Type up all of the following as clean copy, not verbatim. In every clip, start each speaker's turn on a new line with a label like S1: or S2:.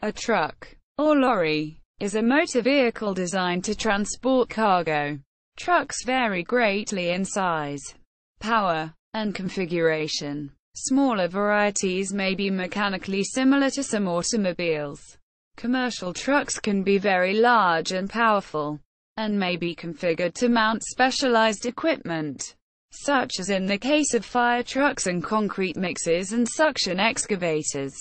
S1: A truck, or lorry, is a motor vehicle designed to transport cargo. Trucks vary greatly in size, power, and configuration. Smaller varieties may be mechanically similar to some automobiles. Commercial trucks can be very large and powerful, and may be configured to mount specialized equipment, such as in the case of fire trucks and concrete mixers and suction excavators.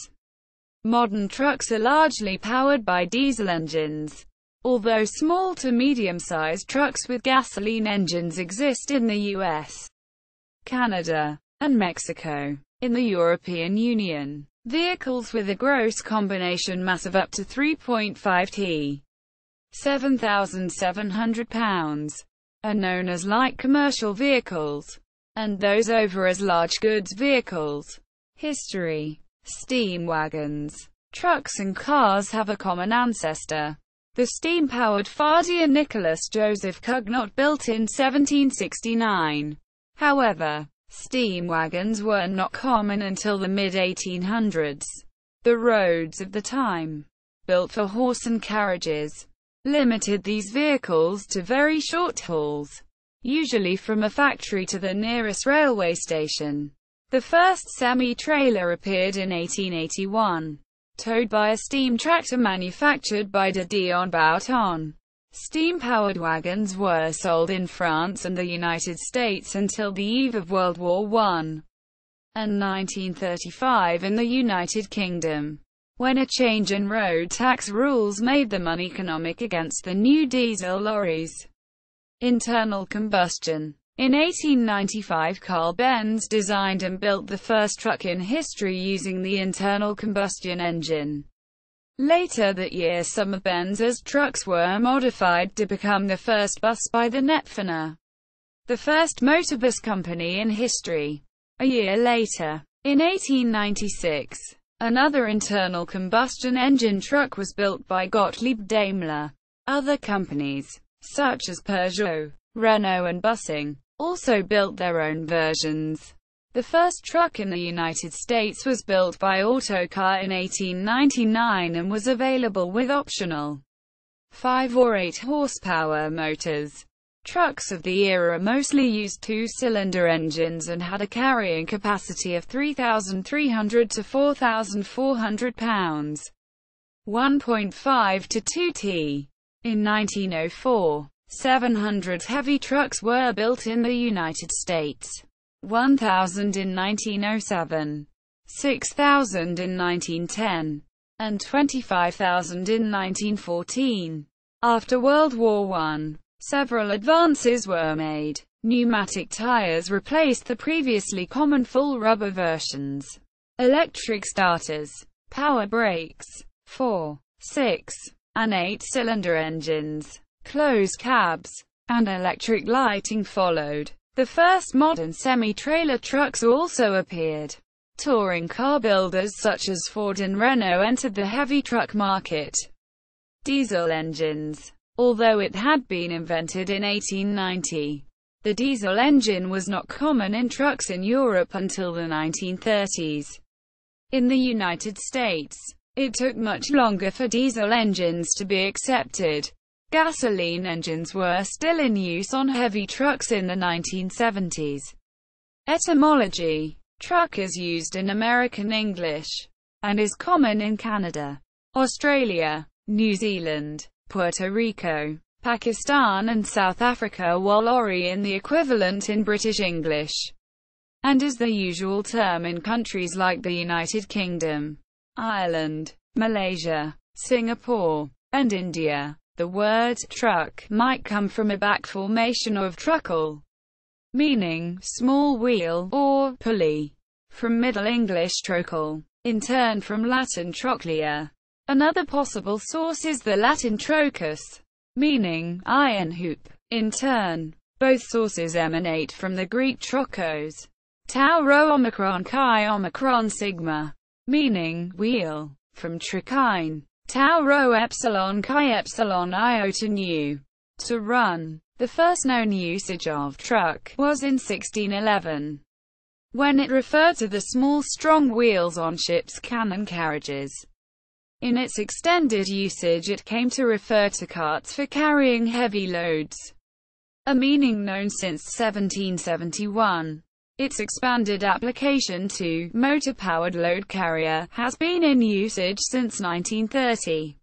S1: Modern trucks are largely powered by diesel engines, although small to medium-sized trucks with gasoline engines exist in the US, Canada, and Mexico. In the European Union, vehicles with a gross combination mass of up to 3.5 t, 7,700 pounds, are known as light commercial vehicles, and those over as large goods vehicles. History. Steam wagons. Trucks and cars have a common ancestor. The steam-powered Fardier Nicholas Joseph Cugnot built in 1769. However, steam wagons were not common until the mid-1800s. The roads of the time, built for horse and carriages, limited these vehicles to very short hauls, usually from a factory to the nearest railway station. The first semi-trailer appeared in 1881, towed by a steam tractor manufactured by de Dion Bouton. Steam-powered wagons were sold in France and the United States until the eve of World War I, and 1935 in the United Kingdom, when a change in road tax rules made them uneconomic against the new diesel lorries. Internal combustion. In 1895, Carl Benz designed and built the first truck in history using the internal combustion engine. Later that year, some of Benz's trucks were modified to become the first bus by the Netphener, the first motorbus company in history. A year later, in 1896, another internal combustion engine truck was built by Gottlieb Daimler. Other companies, such as Peugeot, Renault and Bussing, also built their own versions. The first truck in the United States was built by Autocar in 1899 and was available with optional 5 or 8 horsepower motors. Trucks of the era mostly used two-cylinder engines and had a carrying capacity of 3,300 to 4,400 pounds, 1.5 to 2 t. In 1904, 700 heavy trucks were built in the United States, 1,000 in 1907, 6,000 in 1910, and 25,000 in 1914. After World War I, several advances were made. Pneumatic tires replaced the previously common full rubber versions. Electric starters, power brakes, 4, 6, and 8-cylinder engines, closed cabs, and electric lighting followed. The first modern semi-trailer trucks also appeared. Touring car builders such as Ford and Renault entered the heavy truck market. Diesel engines. Although it had been invented in 1890, the diesel engine was not common in trucks in Europe until the 1930s. In the United States, it took much longer for diesel engines to be accepted. Gasoline engines were still in use on heavy trucks in the 1970s. Etymology. Truck is used in American English, and is common in Canada, Australia, New Zealand, Puerto Rico, Pakistan and South Africa, while lorry in the equivalent in British English, and is the usual term in countries like the United Kingdom, Ireland, Malaysia, Singapore, and India. The word truck might come from a back formation of truckle, meaning small wheel, or pulley, from Middle English trochel, in turn from Latin trochlea. Another possible source is the Latin trochus, meaning iron hoop. In turn, both sources emanate from the Greek trochos, tau rho omicron chi omicron sigma, meaning wheel, from trichine, tau rho epsilon chi epsilon iota nu, to run. The first known usage of truck was in 1611, when it referred to the small strong wheels on ships' cannon carriages. In its extended usage it came to refer to carts for carrying heavy loads, a meaning known since 1771. Its expanded application to motor-powered load carrier has been in usage since 1930.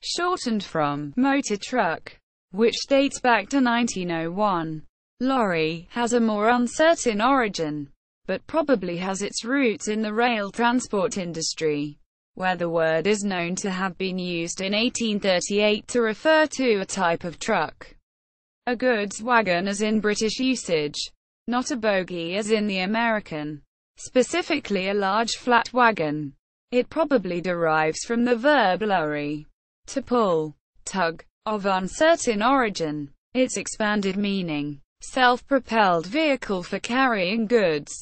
S1: Shortened from motor truck, which dates back to 1901. Lorry has a more uncertain origin, but probably has its roots in the rail transport industry, where the word is known to have been used in 1838 to refer to a type of truck. A goods wagon as in British usage, not a bogie as in the American. Specifically a large flat wagon. It probably derives from the verb lorry, to pull, tug, of uncertain origin. Its expanded meaning, self-propelled vehicle for carrying goods,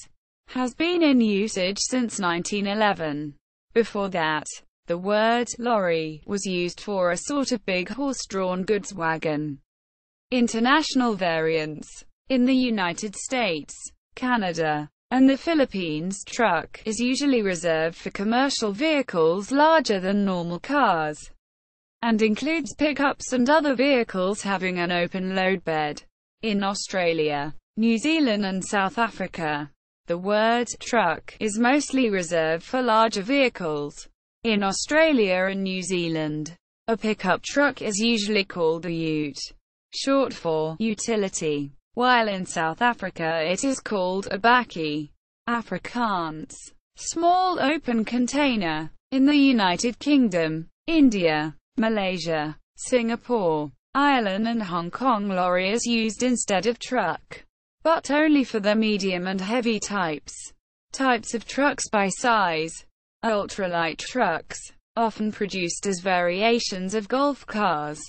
S1: has been in usage since 1911. Before that, the word lorry was used for a sort of big horse-drawn goods wagon. International variants. In the United States, Canada, and the Philippines, truck is usually reserved for commercial vehicles larger than normal cars, and includes pickups and other vehicles having an open load bed. In Australia, New Zealand and South Africa, the word truck is mostly reserved for larger vehicles. In Australia and New Zealand, a pickup truck is usually called a ute, short for utility, while in South Africa it is called a bakkie, Afrikaans, small open container. In the United Kingdom, India, Malaysia, Singapore, Ireland and Hong Kong, lorry is used instead of truck, but only for the medium and heavy types. Types of trucks by size. Ultralight trucks, often produced as variations of golf cars,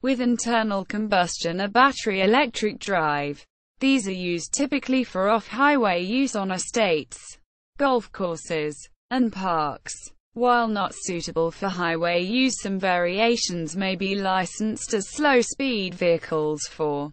S1: with internal combustion or battery electric drive. These are used typically for off-highway use on estates, golf courses, and parks. While not suitable for highway use, some variations may be licensed as slow-speed vehicles for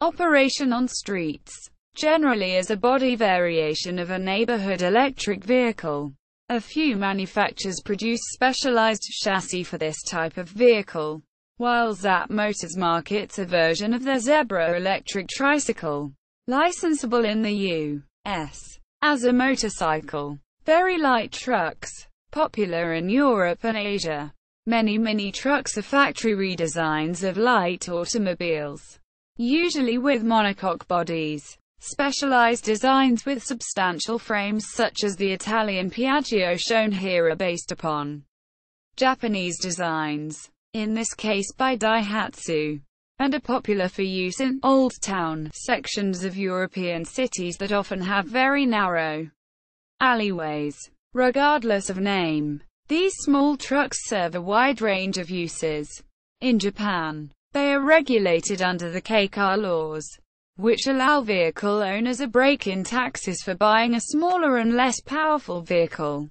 S1: operation on streets, generally as a body variation of a neighborhood electric vehicle. A few manufacturers produce specialized chassis for this type of vehicle, while Zap Motors markets a version of their Zebra electric tricycle, licensable in the U.S. as a motorcycle. Very light trucks, popular in Europe and Asia. Many mini trucks are factory redesigns of light automobiles, usually with monocoque bodies. Specialized designs with substantial frames such as the Italian Piaggio shown here are based upon Japanese designs, in this case by Daihatsu, and are popular for use in Old Town sections of European cities that often have very narrow alleyways. Regardless of name, these small trucks serve a wide range of uses. In Japan, they are regulated under the K-car laws, which allow vehicle owners a break-in taxes for buying a smaller and less powerful vehicle.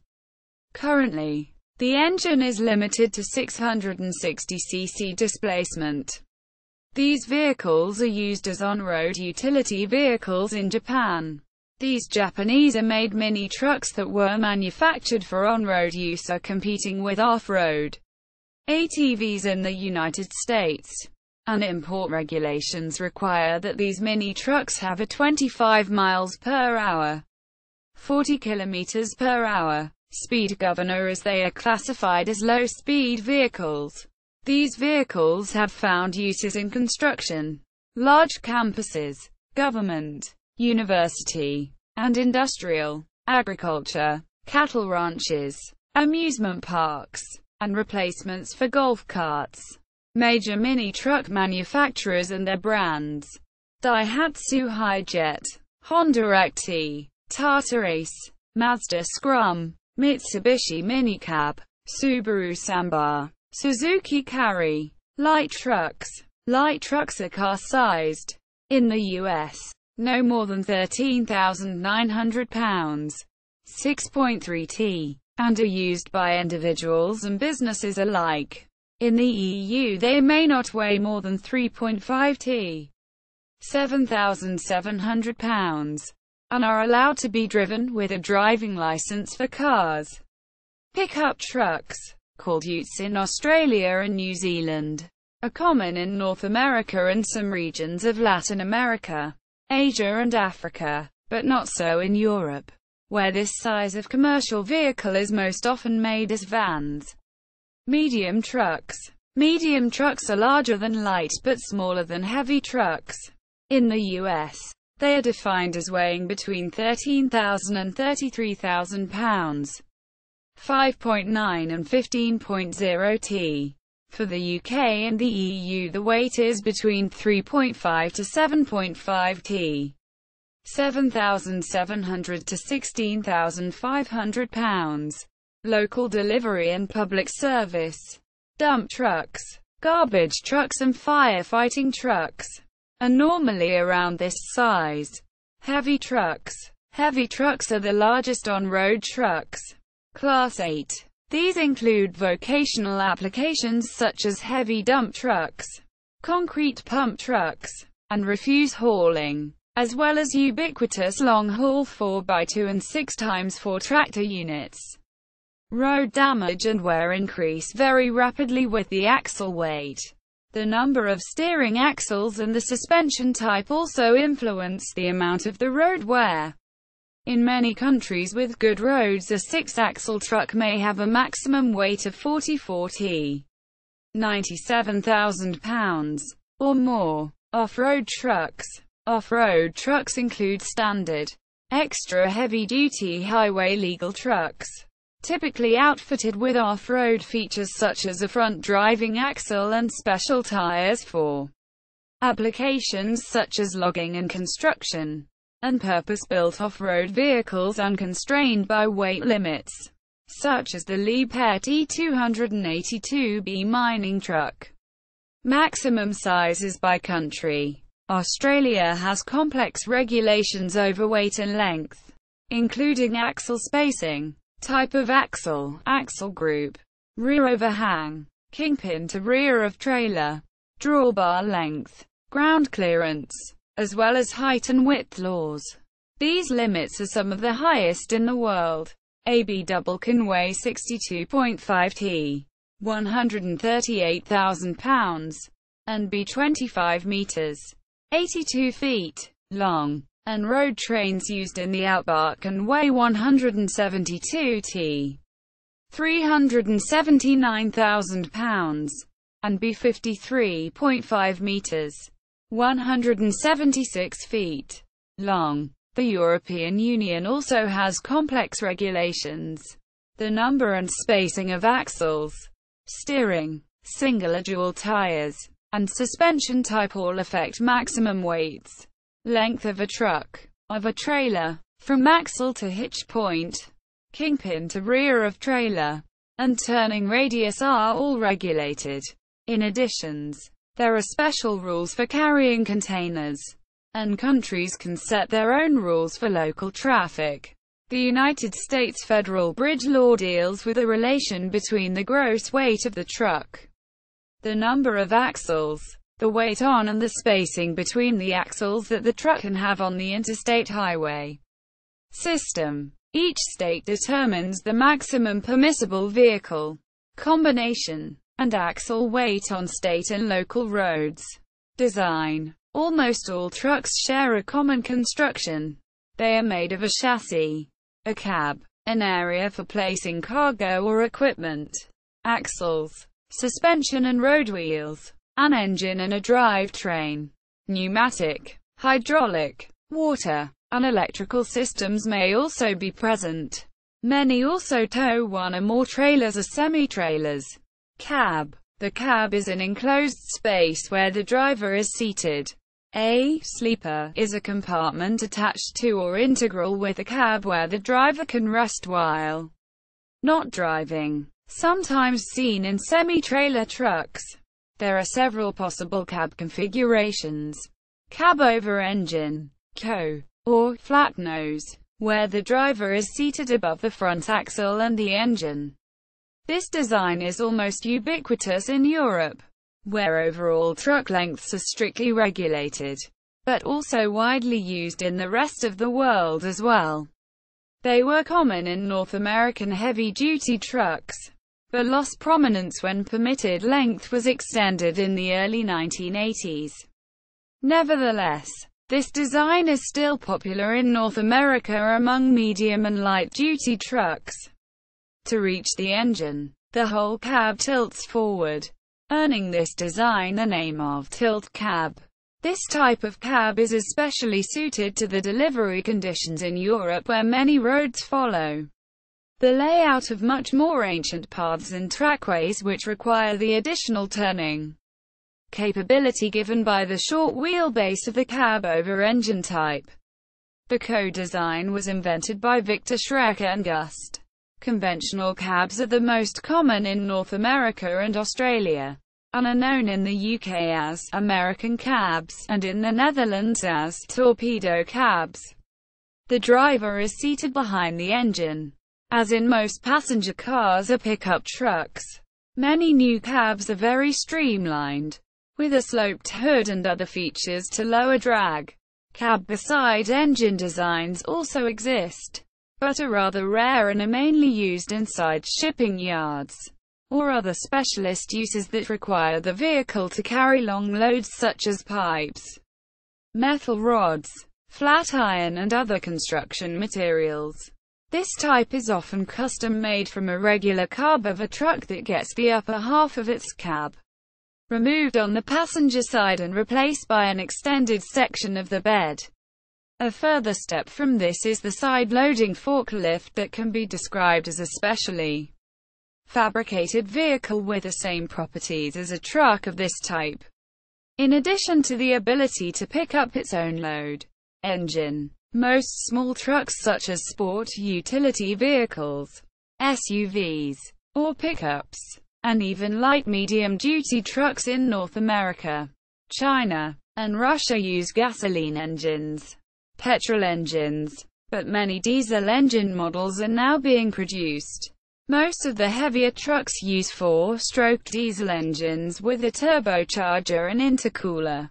S1: Currently, the engine is limited to 660 cc displacement. These vehicles are used as on-road utility vehicles in Japan. These Japanese-made mini trucks that were manufactured for on-road use are competing with off-road ATVs in the United States, and import regulations require that these mini trucks have a 25 miles per hour, 40 kilometers per hour speed governor, as they are classified as low-speed vehicles. These vehicles have found uses in construction, large campuses, government, university, and industrial, agriculture, cattle ranches, amusement parks, and replacements for golf carts. Major mini truck manufacturers and their brands: Daihatsu Hi-Jet, Honda XT, Tata Ace, Mazda Scrum, Mitsubishi Minicab, Subaru Sambar, Suzuki Carry. Light trucks. Light trucks are car-sized. In the U.S., no more than 13,900 pounds, 6.3 t, and are used by individuals and businesses alike. In the EU they may not weigh more than 3.5 t, 7,700 pounds, and are allowed to be driven with a driving license for cars. Pickup trucks. called utes in Australia and New Zealand, are common in North America and some regions of Latin America, Asia and Africa, but not so in Europe, where this size of commercial vehicle is most often made as vans. Medium trucks. Medium trucks are larger than light but smaller than heavy trucks. In the U.S., they are defined as weighing between 13,000 and 33,000 pounds, 5.9 and 15.0 t. For the UK and the EU, the weight is between 3.5 to 7.5 t, 7,700 to 16,500 pounds. Local delivery and public service. Dump trucks, garbage trucks and firefighting trucks are normally around this size. Heavy trucks. Heavy trucks are the largest on-road trucks. Class 8. These include vocational applications such as heavy dump trucks, concrete pump trucks, and refuse hauling, as well as ubiquitous long-haul 4x2 and 6x4 tractor units. Road damage and wear increase very rapidly with the axle weight. The number of steering axles and the suspension type also influence the amount of the road wear. In many countries with good roads, a 6-axle truck may have a maximum weight of 44 t, 97,000 pounds, or more. Off-road trucks. Off-road trucks include standard, extra heavy-duty highway legal trucks, typically outfitted with off-road features such as a front driving axle and special tires for applications such as logging and construction, and purpose-built off-road vehicles unconstrained by weight limits, such as the Liebherr T282B mining truck. Maximum sizes by country. Australia has complex regulations over weight and length, including axle spacing, type of axle, axle group, rear overhang, kingpin to rear of trailer, drawbar length, ground clearance, as well as height and width laws. These limits are some of the highest in the world. AB double can weigh 62.5 t, 138,000 pounds, and be 25 meters, 82 feet, long, and road trains used in the outback can weigh 172 t, 379,000 pounds, and be 53.5 meters, 176 feet, long. The European Union also has complex regulations. The number and spacing of axles, steering, single or dual tires, and suspension type all affect maximum weights. Length of a truck, of a trailer, from axle to hitch point, kingpin to rear of trailer, and turning radius are all regulated. In addition, there are special rules for carrying containers, and countries can set their own rules for local traffic. The United States federal bridge law deals with the relation between the gross weight of the truck, the number of axles, the weight on and the spacing between the axles that the truck can have on the interstate highway system. Each state determines the maximum permissible vehicle combination and axle weight on state and local roads. Design. Almost all trucks share a common construction. They are made of a chassis, a cab, an area for placing cargo or equipment, axles, suspension and road wheels, an engine and a drivetrain. Pneumatic, hydraulic, water, and electrical systems may also be present. Many also tow one or more trailers or semi-trailers. Cab. The cab is an enclosed space where the driver is seated. A sleeper is a compartment attached to or integral with a cab where the driver can rest while not driving. Sometimes seen in semi-trailer trucks. There are several possible cab configurations. Cab over engine, co, or flat nose, where the driver is seated above the front axle and the engine. This design is almost ubiquitous in Europe, where overall truck lengths are strictly regulated, but also widely used in the rest of the world as well. They were common in North American heavy-duty trucks. but lost prominence when permitted length was extended in the early 1980s. Nevertheless, this design is still popular in North America among medium and light-duty trucks. To reach the engine, the whole cab tilts forward, earning this design the name of tilt cab. This type of cab is especially suited to the delivery conditions in Europe, where many roads follow the layout of much more ancient paths and trackways, which require the additional turning capability given by the short wheelbase of the cab over engine type. The co-design was invented by Victor Schrecker and Gust. Conventional cabs are the most common in North America and Australia, and are known in the UK as American cabs, and in the Netherlands as torpedo cabs. The driver is seated behind the engine, as in most passenger cars or pickup trucks. Many new cabs are very streamlined, with a sloped hood and other features to lower drag. Cab-beside engine designs also exist, but are rather rare and are mainly used inside shipping yards, or other specialist uses that require the vehicle to carry long loads such as pipes, metal rods, flat iron and other construction materials. This type is often custom-made from a regular cab of a truck that gets the upper half of its cab removed on the passenger side and replaced by an extended section of the bed. A further step from this is the side-loading forklift that can be described as a specially fabricated vehicle with the same properties as a truck of this type, in addition to the ability to pick up its own load. Engine. Most small trucks such as sport utility vehicles, SUVs, or pickups, and even light medium-duty trucks in North America, China, and Russia use gasoline engines, petrol engines, but many diesel engine models are now being produced. Most of the heavier trucks use 4-stroke diesel engines with a turbocharger and intercooler.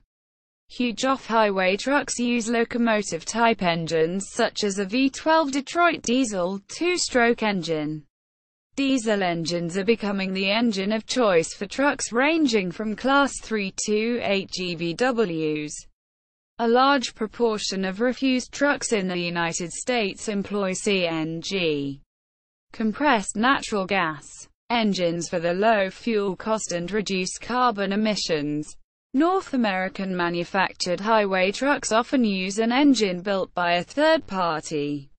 S1: Huge off-highway trucks use locomotive-type engines such as a V12 Detroit diesel 2-stroke engine. Diesel engines are becoming the engine of choice for trucks ranging from Class 3 to 8 GVWs. A large proportion of refuse trucks in the United States employ CNG, compressed natural gas, engines for the low fuel cost and reduced carbon emissions. North American manufactured highway trucks often use an engine built by a third party,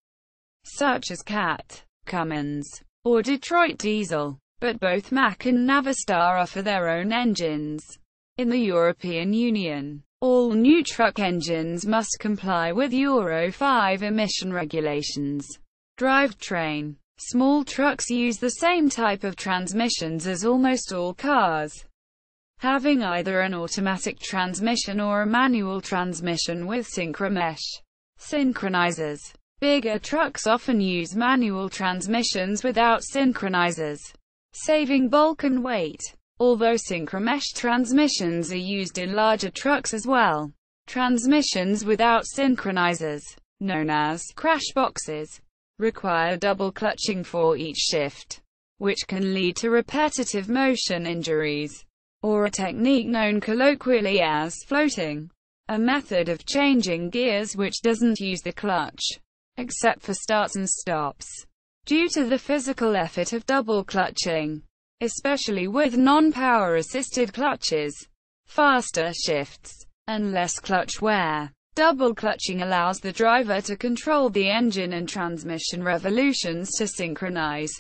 S1: such as Cat, Cummins, or Detroit Diesel, but both Mack and Navistar offer their own engines. In the European Union, all new truck engines must comply with Euro 5 emission regulations. Drivetrain. Small trucks use the same type of transmissions as almost all cars, having either an automatic transmission or a manual transmission with synchromesh synchronizers. Bigger trucks often use manual transmissions without synchronizers, saving bulk and weight, although synchromesh transmissions are used in larger trucks as well. Transmissions without synchronizers, known as crash boxes, require double clutching for each shift, which can lead to repetitive motion injuries, or a technique known colloquially as floating, a method of changing gears which doesn't use the clutch, except for starts and stops, due to the physical effort of double clutching, especially with non-power assisted clutches, faster shifts, and less clutch wear. Double clutching allows the driver to control the engine and transmission revolutions to synchronize,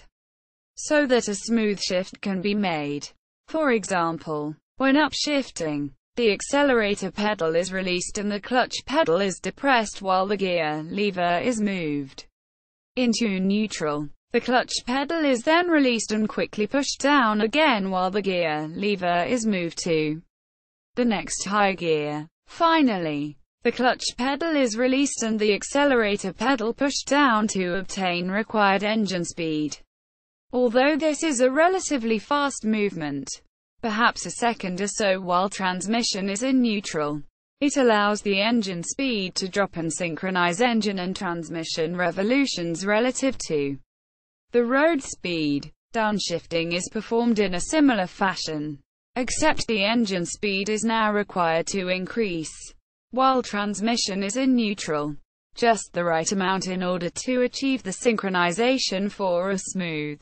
S1: so that a smooth shift can be made. For example, when upshifting, the accelerator pedal is released and the clutch pedal is depressed while the gear lever is moved into neutral. The clutch pedal is then released and quickly pushed down again while the gear lever is moved to the next high gear. Finally, the clutch pedal is released and the accelerator pedal pushed down to obtain required engine speed. Although this is a relatively fast movement, perhaps a second or so while transmission is in neutral, it allows the engine speed to drop and synchronize engine and transmission revolutions relative to the road speed. Downshifting is performed in a similar fashion, except the engine speed is now required to increase, while transmission is in neutral, just the right amount in order to achieve the synchronization for a smooth,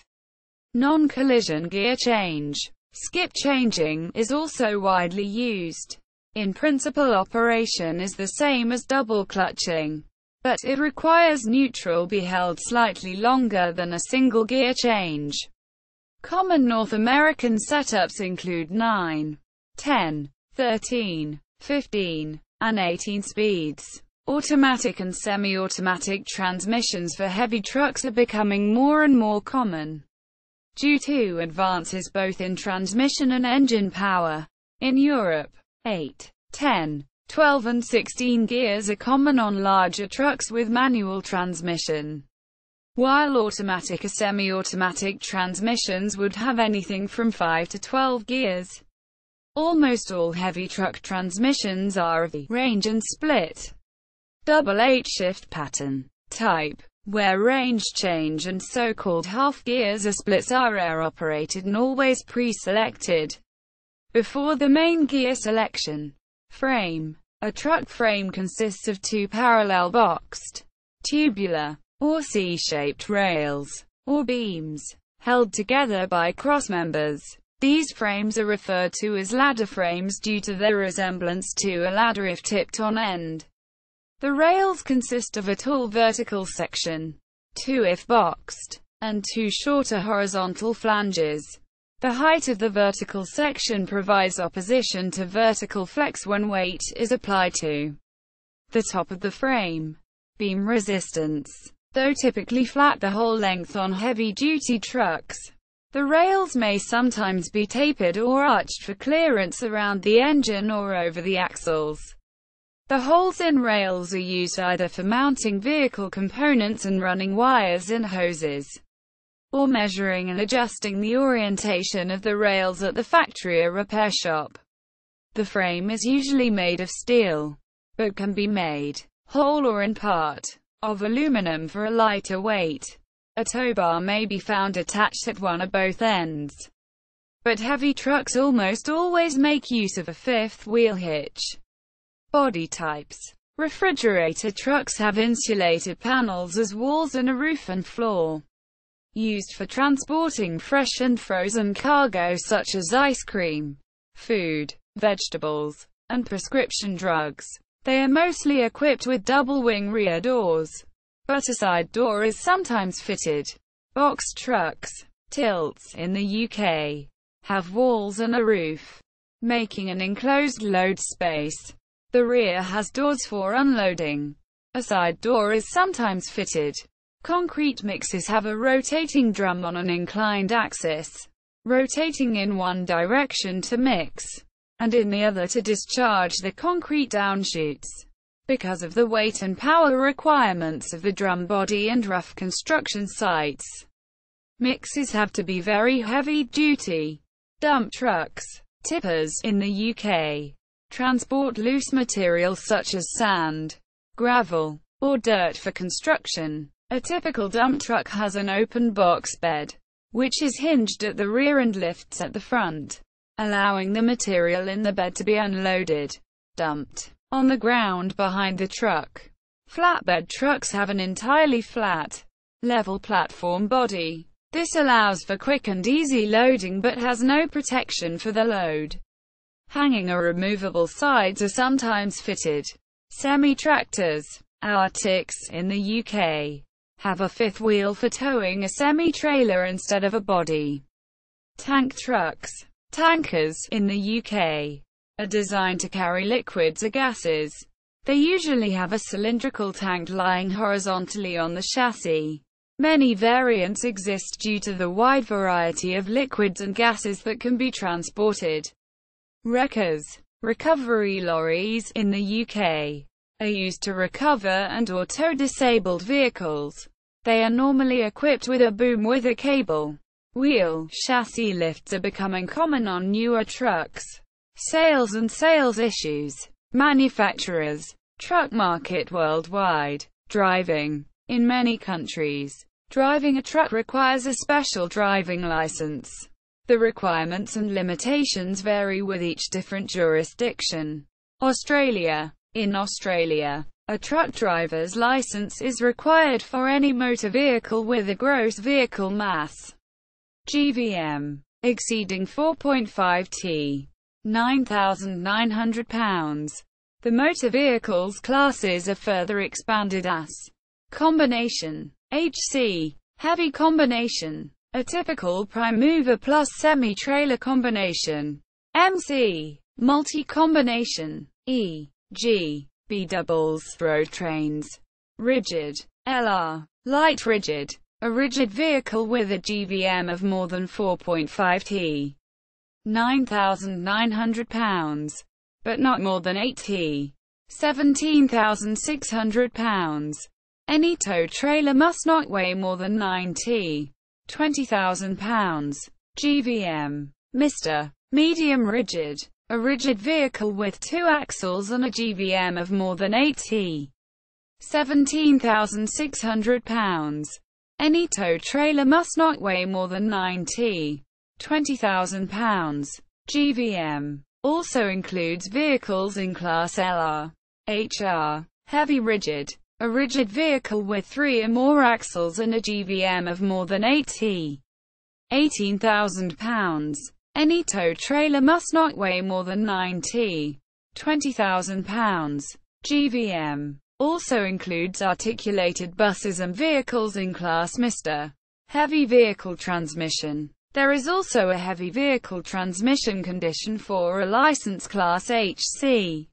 S1: non-collision gear change. Skip changing is also widely used. In principle, operation is the same as double clutching, but it requires neutral be held slightly longer than a single gear change. Common North American setups include 9, 10, 13, 15, and 18 speeds. Automatic and semi-automatic transmissions for heavy trucks are becoming more and more common, due to advances both in transmission and engine power. In Europe, 8, 10, 12 and 16 gears are common on larger trucks with manual transmission, while automatic or semi-automatic transmissions would have anything from 5 to 12 gears. Almost all heavy truck transmissions are of the range and split, double H-shift pattern type, where range change and so-called half gears or splits are air-operated and always pre-selected before the main gear selection. Frame. A truck frame consists of two parallel boxed, tubular, or C-shaped rails, or beams, held together by crossmembers. These frames are referred to as ladder frames due to their resemblance to a ladder if tipped on end. The rails consist of a tall vertical section, two if boxed, and two shorter horizontal flanges. The height of the vertical section provides opposition to vertical flex when weight is applied to the top of the frame. Beam resistance. Though typically flat the whole length on heavy-duty trucks, the rails may sometimes be tapered or arched for clearance around the engine or over the axles. The holes in rails are used either for mounting vehicle components and running wires and hoses, or measuring and adjusting the orientation of the rails at the factory or repair shop. The frame is usually made of steel, but can be made, whole or in part, of aluminum for a lighter weight. A tow bar may be found attached at one or both ends, but heavy trucks almost always make use of a fifth wheel hitch. Body types. Refrigerator trucks have insulated panels as walls and a roof and floor, used for transporting fresh and frozen cargo such as ice cream, food, vegetables, and prescription drugs. They are mostly equipped with double-wing rear doors, but a side door is sometimes fitted. Box trucks, tilts, in the UK, have walls and a roof, making an enclosed load space. The rear has doors for unloading. A side door is sometimes fitted. Concrete mixers have a rotating drum on an inclined axis, rotating in one direction to mix, and in the other to discharge the concrete downshoots. Because of the weight and power requirements of the drum body and rough construction sites, mixers have to be very heavy-duty. Dump trucks, tippers, in the UK, transport loose materials such as sand, gravel, or dirt for construction. A typical dump truck has an open box bed, which is hinged at the rear and lifts at the front, allowing the material in the bed to be unloaded, dumped, on the ground behind the truck. Flatbed trucks have an entirely flat, level platform body. This allows for quick and easy loading but has no protection for the load. Hanging or removable sides are sometimes fitted. Semi-tractors, Arctics, in the UK, have a fifth wheel for towing a semi-trailer instead of a body. Tank trucks, tankers, in the UK, are designed to carry liquids or gases. They usually have a cylindrical tank lying horizontally on the chassis. Many variants exist due to the wide variety of liquids and gases that can be transported. Wreckers, recovery lorries, in the UK, are used to recover and/or tow disabled vehicles. They are normally equipped with a boom with a cable. Wheel chassis lifts are becoming common on newer trucks. Sales and sales issues. Manufacturers. Truck market worldwide. Driving. In many countries, Driving a truck requires a special driving license. The requirements and limitations vary with each different jurisdiction. Australia. In Australia, a truck driver's license is required for any motor vehicle with a gross vehicle mass (GVM) exceeding 4.5 t, 9,900 pounds. The motor vehicles classes are further expanded as combination, HC, heavy combination, a typical prime mover plus semi-trailer combination, MC, multi-combination, e.g., B-doubles, road trains, rigid, LR, light rigid, a rigid vehicle with a GVM of more than 4.5 t, 9,900 pounds, but not more than 8 t, 17,600 pounds. Any tow trailer must not weigh more than 9 t, 20,000 pounds, GVM. Mr. Medium rigid, a rigid vehicle with 2 axles and a GVM of more than 8 t, 17,600 pounds. Any tow trailer must not weigh more than 9 t, 20,000 pounds, GVM. Also includes vehicles in Class LR, HR, heavy rigid, a rigid vehicle with 3 or more axles and a GVM of more than 8 t, 18,000 pounds. Any tow trailer must not weigh more than 9 t, 20,000 pounds, GVM. Also includes articulated buses and vehicles in Class Mr. Heavy Vehicle Transmission. There is also a heavy vehicle transmission condition for a license Class HC,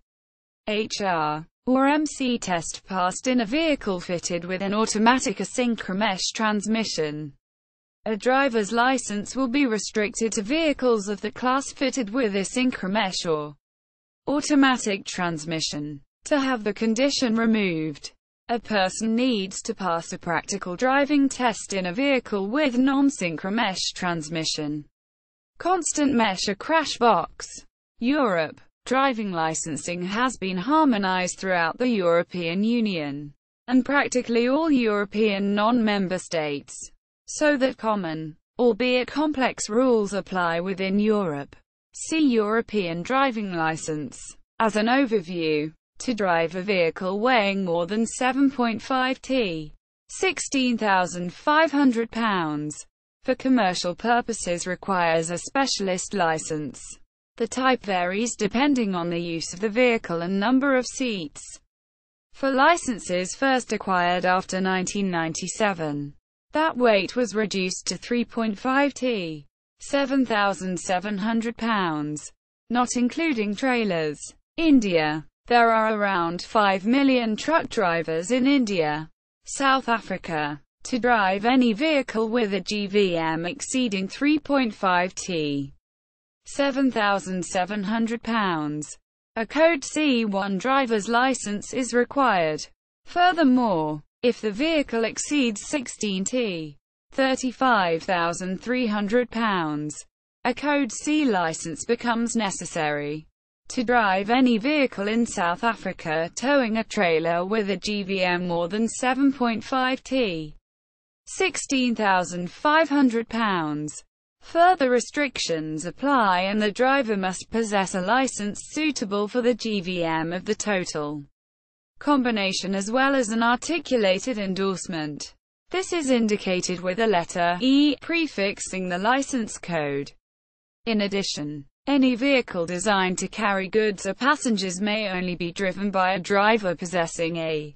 S1: HR, or MC test passed in a vehicle fitted with an automatic asynchronous transmission. A driver's license will be restricted to vehicles of the class fitted with asynchronous or automatic transmission. To have the condition removed, a person needs to pass a practical driving test in a vehicle with non-synchronous transmission. Constant mesh or crash box. Europe. Driving licensing has been harmonized throughout the European Union and practically all European non-member states, so that common, albeit complex rules apply within Europe. See European driving license. As an overview, to drive a vehicle weighing more than 7.5 t, 16,500 pounds, for commercial purposes requires a specialist license. The type varies depending on the use of the vehicle and number of seats. For licenses first acquired after 1997, that weight was reduced to 3.5 t, 7,700 pounds, not including trailers. India. There are around 5 million truck drivers in India. South Africa. To drive any vehicle with a GVM exceeding 3.5 t, 7,700 pounds, a Code C1 driver's license is required. Furthermore, if the vehicle exceeds 16 t, 35,300 pounds, a Code C license becomes necessary. To drive any vehicle in South Africa towing a trailer with a GVM more than 7.5 t, 16,500 pounds, further restrictions apply and the driver must possess a license suitable for the GVM of the total combination as well as an articulated endorsement. This is indicated with a letter E prefixing the license code. In addition, any vehicle designed to carry goods or passengers may only be driven by a driver possessing a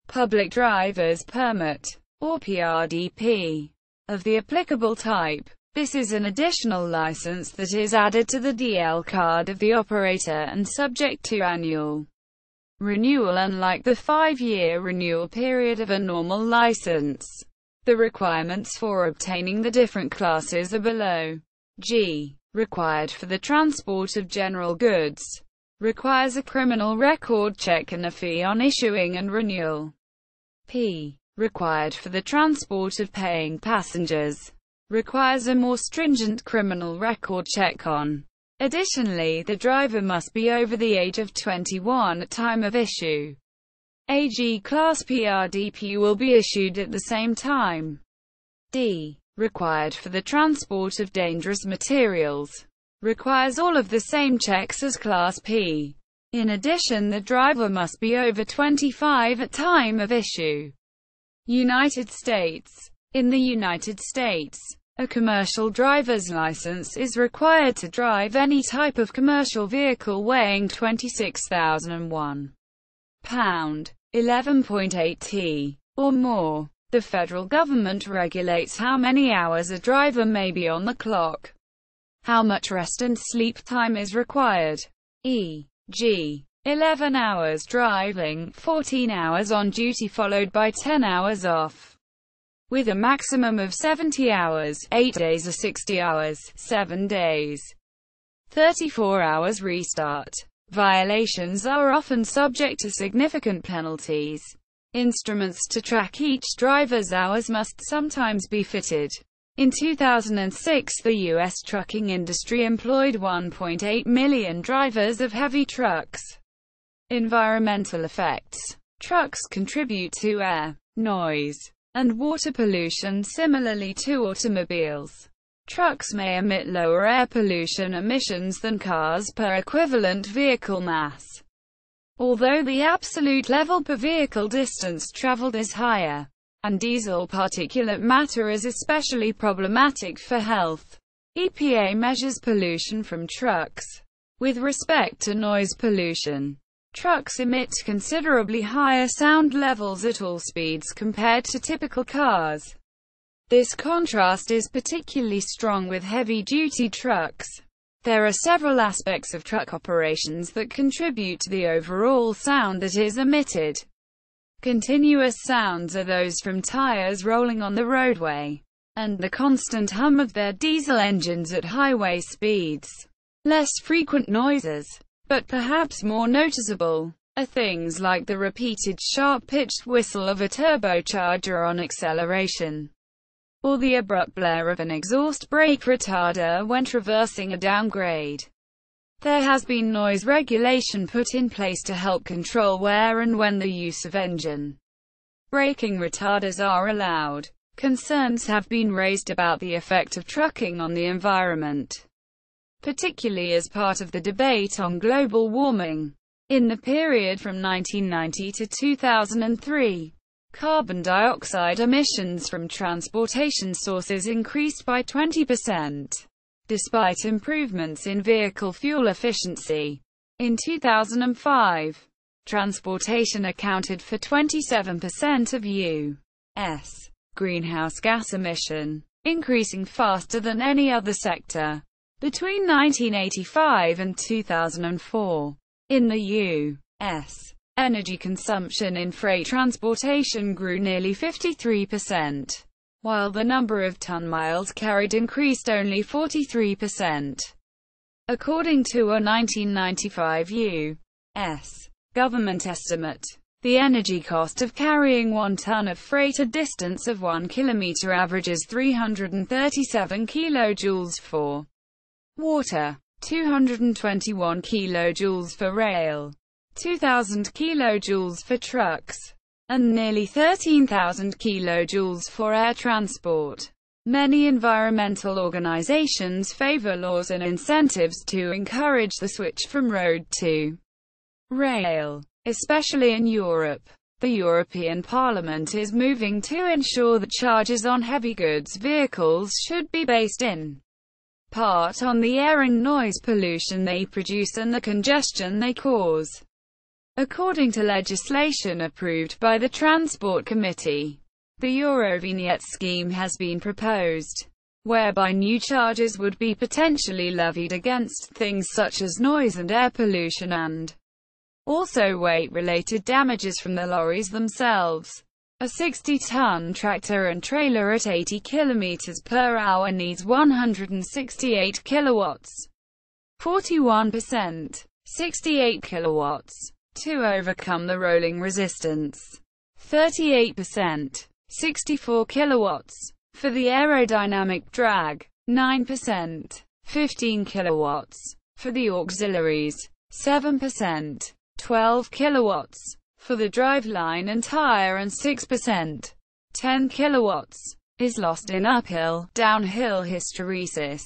S1: public driver's permit, or PRDP, of the applicable type. This is an additional license that is added to the DL card of the operator and subject to annual renewal unlike the 5-year renewal period of a normal license. The requirements for obtaining the different classes are below. G. Required for the transport of general goods. Requires a criminal record check and a fee on issuing and renewal. P. Required for the transport of paying passengers. Requires a more stringent criminal record check on. Additionally, the driver must be over the age of 21 at time of issue. A G-class PRDP will be issued at the same time. D. Required for the transport of dangerous materials. Requires all of the same checks as Class P. In addition, the driver must be over 25 at time of issue. United States. In the United States, a commercial driver's license is required to drive any type of commercial vehicle weighing 26,001 pound, 11.8 t, or more. The federal government regulates how many hours a driver may be on the clock, how much rest and sleep time is required, e.g., 11 hours driving, 14 hours on duty followed by 10 hours off, with a maximum of 70 hours, 8 days or 60 hours, 7 days, 34 hours restart. Violations are often subject to significant penalties. Instruments to track each driver's hours must sometimes be fitted. In 2006, the U.S. trucking industry employed 1.8 million drivers of heavy trucks. Environmental effects. Trucks contribute to air, noise, and water pollution similarly to automobiles. Trucks may emit lower air pollution emissions than cars per equivalent vehicle mass, although the absolute level per vehicle distance traveled is higher, and diesel particulate matter is especially problematic for health. EPA measures pollution from trucks. With respect to noise pollution, trucks emit considerably higher sound levels at all speeds compared to typical cars. This contrast is particularly strong with heavy-duty trucks. There are several aspects of truck operations that contribute to the overall sound that is emitted. Continuous sounds are those from tires rolling on the roadway, and the constant hum of their diesel engines at highway speeds. Less frequent noises, but perhaps more noticeable, are things like the repeated sharp-pitched whistle of a turbocharger on acceleration, or the abrupt blare of an exhaust brake retarder when traversing a downgrade. There has been noise regulation put in place to help control where and when the use of engine braking retarders are allowed. Concerns have been raised about the effect of trucking on the environment, particularly as part of the debate on global warming. In the period from 1990 to 2003, carbon dioxide emissions from transportation sources increased by 20%, despite improvements in vehicle fuel efficiency. In 2005, transportation accounted for 27% of U.S. greenhouse gas emission, increasing faster than any other sector. Between 1985 and 2004, in the U.S., energy consumption in freight transportation grew nearly 53%, while the number of ton-miles carried increased only 43%. According to a 1995 U.S. government estimate, the energy cost of carrying 1 ton of freight a distance of 1 kilometer averages 337 kilojoules for water, 221 kilojoules for rail, 2,000 kilojoules for trucks, and nearly 13,000 kilojoules for air transport. Many environmental organizations favor laws and incentives to encourage the switch from road to rail, especially in Europe. The European Parliament is moving to ensure that charges on heavy goods vehicles should be based in part on the air and noise pollution they produce and the congestion they cause. According to legislation approved by the Transport Committee, the Eurovignette scheme has been proposed, whereby new charges would be potentially levied against things such as noise and air pollution and also weight-related damages from the lorries themselves. A 60-ton tractor and trailer at 80 km per hour needs 168 kilowatts, 41%, 68 kilowatts, to overcome the rolling resistance, 38%, 64 kilowatts, for the aerodynamic drag, 9%, 15 kilowatts, for the auxiliaries, 7%, 12 kilowatts, for the driveline and tire and 6%, 10 kilowatts, is lost in uphill, downhill hysteresis.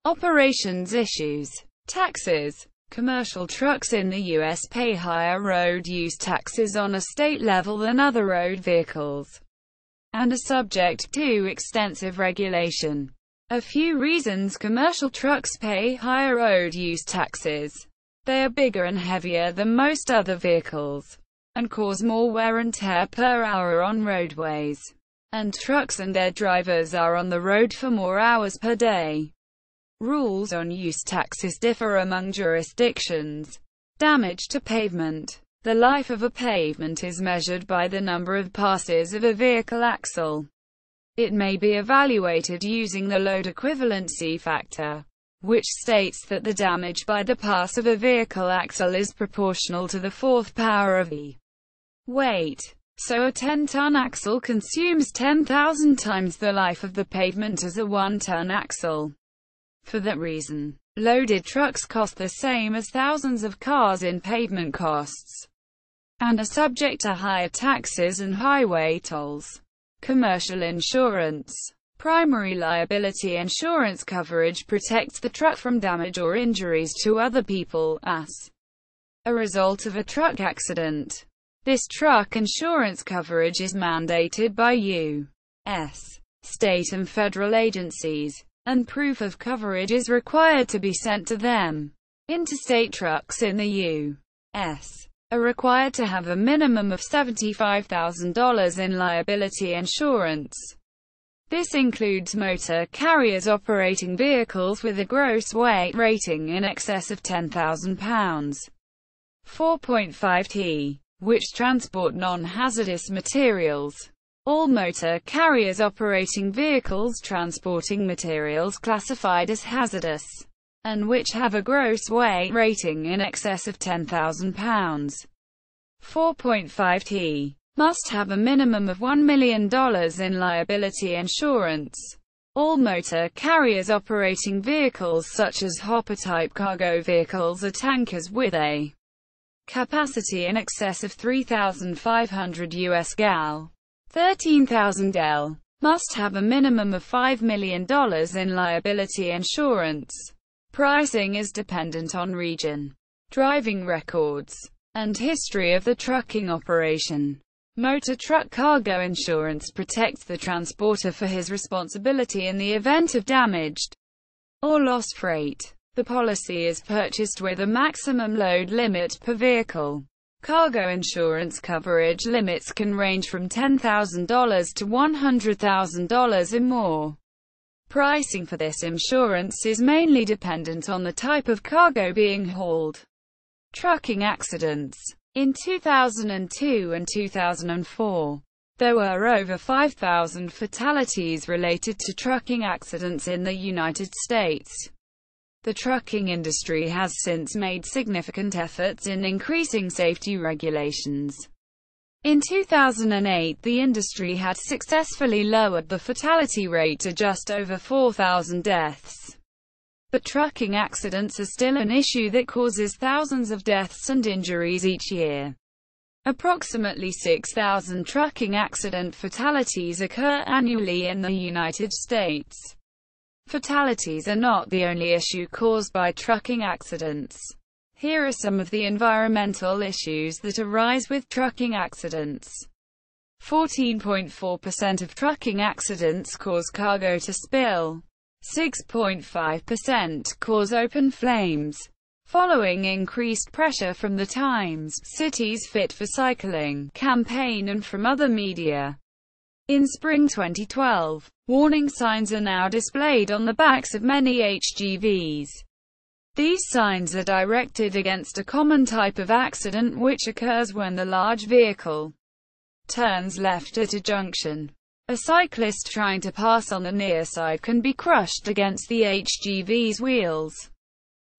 S1: Operations issues. Taxes. Commercial trucks in the U.S. pay higher road use taxes on a state level than other road vehicles, and are subject to extensive regulation. A few reasons commercial trucks pay higher road use taxes. They are bigger and heavier than most other vehicles, and cause more wear and tear per hour on roadways. And trucks and their drivers are on the road for more hours per day. Rules on use taxes differ among jurisdictions. Damage to pavement. The life of a pavement is measured by the number of passes of a vehicle axle. It may be evaluated using the load equivalency factor, which states that the damage by the pass of a vehicle axle is proportional to the fourth power of E. Weight. So a 10-ton axle consumes 10,000 times the life of the pavement as a 1-ton axle. For that reason, loaded trucks cost the same as thousands of cars in pavement costs, and are subject to higher taxes and highway tolls. Commercial insurance. Primary liability insurance coverage protects the truck from damage or injuries to other people, as a result of a truck accident. This truck insurance coverage is mandated by U.S. state and federal agencies, and proof of coverage is required to be sent to them. Interstate trucks in the U.S. are required to have a minimum of $75,000 in liability insurance. This includes motor carriers operating vehicles with a gross weight rating in excess of 10,000 pounds. 4.5t, which transport non-hazardous materials. All motor carriers operating vehicles transporting materials classified as hazardous, and which have a gross weight rating in excess of 10,000 pounds. 4.5t. Must have a minimum of $1 million in liability insurance. All motor carriers operating vehicles such as hopper-type cargo vehicles or tankers with a capacity in excess of 3,500 US gal. 13,000 L. Must have a minimum of $5 million in liability insurance. Pricing is dependent on region, driving records, and history of the trucking operation. Motor truck cargo insurance protects the transporter for his responsibility in the event of damaged or lost freight. The policy is purchased with a maximum load limit per vehicle. Cargo insurance coverage limits can range from $10,000 to $100,000 or more. Pricing for this insurance is mainly dependent on the type of cargo being hauled. Trucking accidents. In 2002 and 2004, there were over 5,000 fatalities related to trucking accidents in the United States. The trucking industry has since made significant efforts in increasing safety regulations. In 2008, the industry had successfully lowered the fatality rate to just over 4,000 deaths. But trucking accidents are still an issue that causes thousands of deaths and injuries each year. Approximately 6,000 trucking accident fatalities occur annually in the United States. Fatalities are not the only issue caused by trucking accidents. Here are some of the environmental issues that arise with trucking accidents. 14.4% of trucking accidents cause cargo to spill. 6.5% cause open flames. Following increased pressure from the Times Cities Fit for Cycling campaign and from other media. In spring 2012, warning signs are now displayed on the backs of many HGVs. These signs are directed against a common type of accident which occurs when the large vehicle turns left at a junction. A cyclist trying to pass on the near side can be crushed against the HGV's wheels,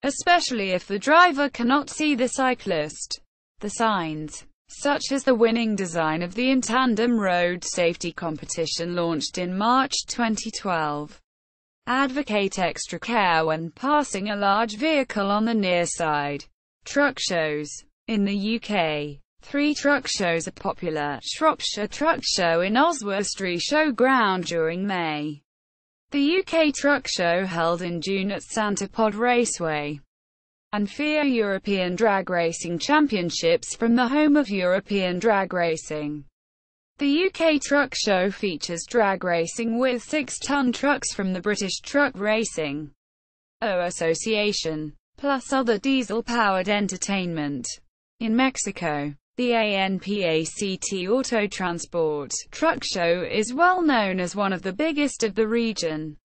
S1: especially if the driver cannot see the cyclist. The signs, such as the winning design of the In Tandem road safety competition launched in March 2012, advocate extra care when passing a large vehicle on the near side. Truck shows. In the UK, 3 truck shows: a popular Shropshire Truck Show in Oswestry Showground during May. The UK Truck Show held in June at Santipod Raceway. And FIA European Drag Racing Championships from the home of European drag racing. The UK Truck Show features drag racing with 6-ton trucks from the British Truck Racing Association, plus other diesel-powered entertainment. In Mexico, the ANPACT Auto Transport Truck Show is well known as one of the biggest of the region.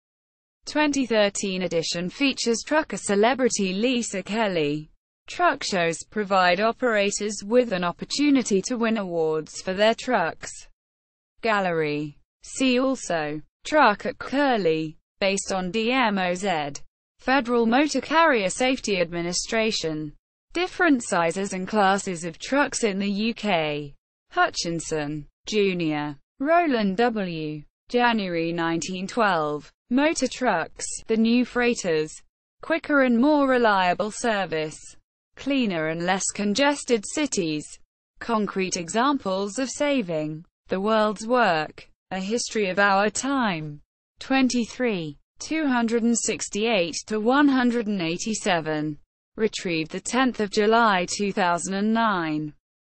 S1: 2013 edition features trucker celebrity Lisa Kelly. Truck shows provide operators with an opportunity to win awards for their trucks. Gallery. See also. Truck at Curlie, based on DMOZ. Federal Motor Carrier Safety Administration. Different sizes and classes of trucks in the UK. Hutchinson, Jr. Roland W. January 1912. Motor trucks, the new freighters. Quicker and more reliable service. Cleaner and less congested cities. Concrete examples of saving the world's work. A history of our time. 23. 268 to 187. Retrieved 10 July 2009.